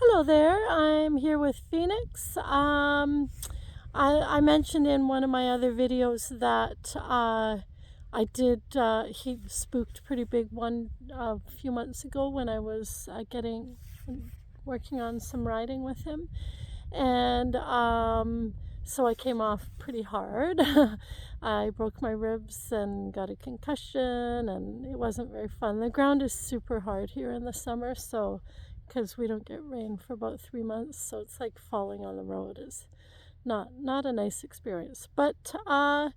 Hello there. I'm here with Phoenix. I mentioned in one of my other videos that he spooked pretty big one a few months ago when I was working on some writing with him. And so I came off pretty hard. I broke my ribs and got a concussion, and it wasn't very fun. The ground is super hard here in the summer, so because we don't get rain for about 3 months, so it's like falling on the road is not a nice experience. But the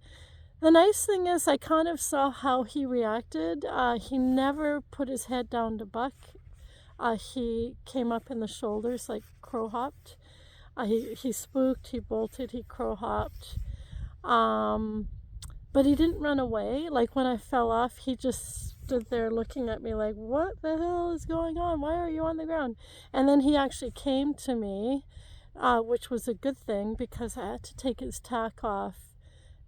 nice thing is I kind of saw how he reacted. He never put his head down to buck. He came up in the shoulders like crow hopped. He spooked, he bolted, he crow hopped. Um, but he didn't run away. Like when I fell off, he just stood there looking at me like, what the hell is going on? Why are you on the ground? And then he actually came to me, which was a good thing because I had to take his tack off.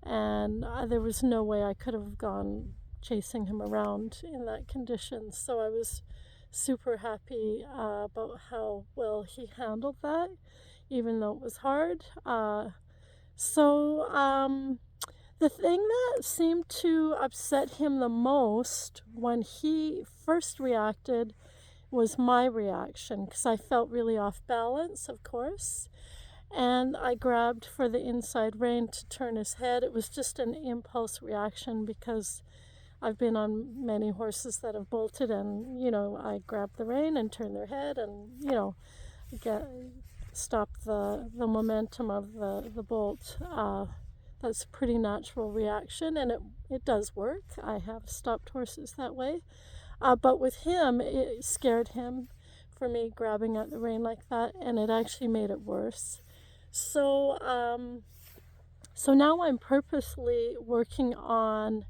And there was no way I could have gone chasing him around in that condition. So I was super happy about how well he handled that, even though it was hard. So the thing that seemed to upset him the most when he first reacted was my reaction because I felt really off balance, of course. And I grabbed for the inside rein to turn his head. It was just an impulse reaction because I've been on many horses that have bolted, and I grab the rein and turn their head, and get stop the momentum of the bolt. That's a pretty natural reaction, and it does work. I have stopped horses that way. But with him, it scared him for me grabbing at the rein like that, and it actually made it worse. So, so now I'm purposely working on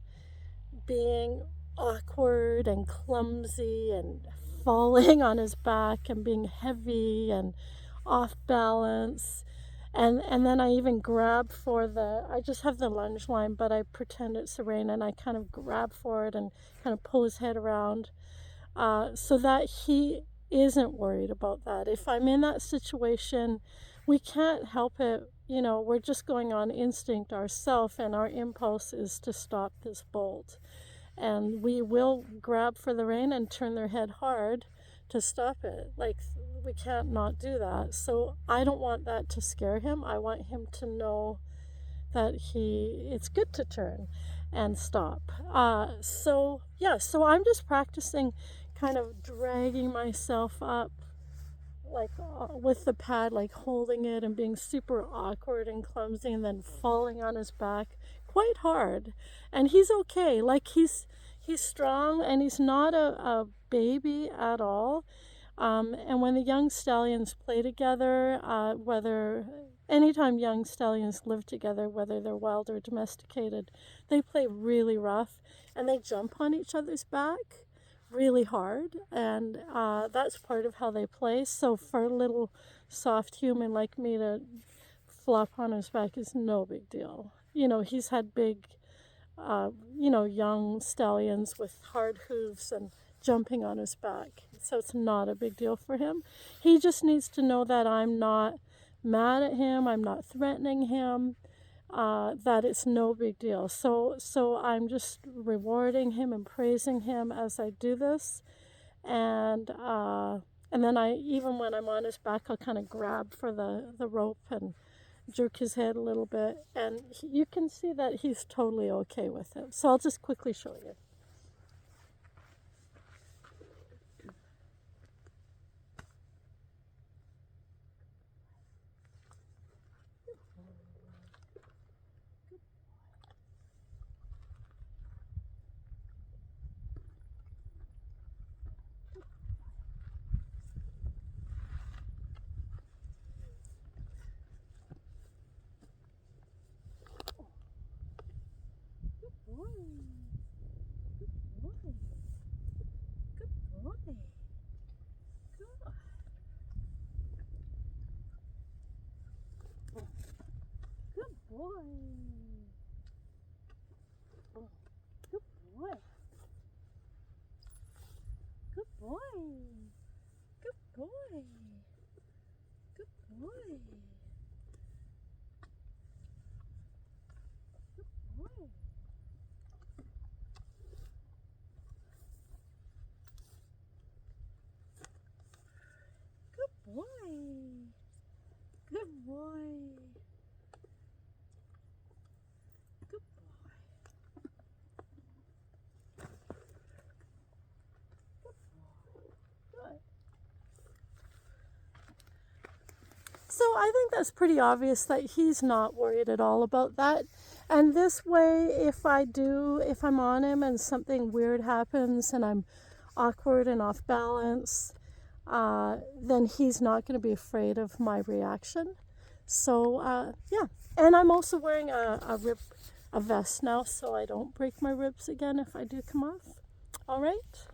being awkward and clumsy and falling on his back and being heavy and off balance. And then I even grab for I just have the lunge line, but I pretend it's the rein and I kind of grab for it and kind of pull his head around so that he isn't worried about that. If I'm in that situation, we can't help it. We're just going on instinct ourselves, and our impulse is to stop this bolt. And we will grab for the rein and turn their head hard to stop it. Like, we can't not do that. So I don't want that to scare him. I want him to know that it's good to turn and stop. So I'm just practicing kind of dragging myself up like with the pad, like holding it and being super awkward and clumsy, and then falling on his back quite hard. And he's okay. Like he's strong, and he's not a baby at all. And when the young stallions play together, whether anytime young stallions live together, whether they're wild or domesticated, they play really rough, and they jump on each other's back really hard, and that's part of how they play. So for a little soft human like me to flop on his back is no big deal. He's had big, young stallions with hard hooves and jumping on his back. So it's not a big deal for him. He just needs to know that I'm not mad at him, I'm not threatening him, that it's no big deal. So I'm just rewarding him and praising him as I do this, and then even when I'm on his back, I'll kind of grab for the rope and jerk his head a little bit, and you can see that he's totally okay with it. So I'll just quickly show you. Boy. Good boy. Good boy. Good. Good boy. Good boy. Good boy. Good boy. boy. Good boy. Good boy. Good boy. Good boy. Good. So I think that's pretty obvious that he's not worried at all about that. And this way, if I'm on him and something weird happens and I'm awkward and off balance, then he's not going to be afraid of my reaction. So, yeah. And I'm also wearing a vest now, so I don't break my ribs again if I do come off. All right.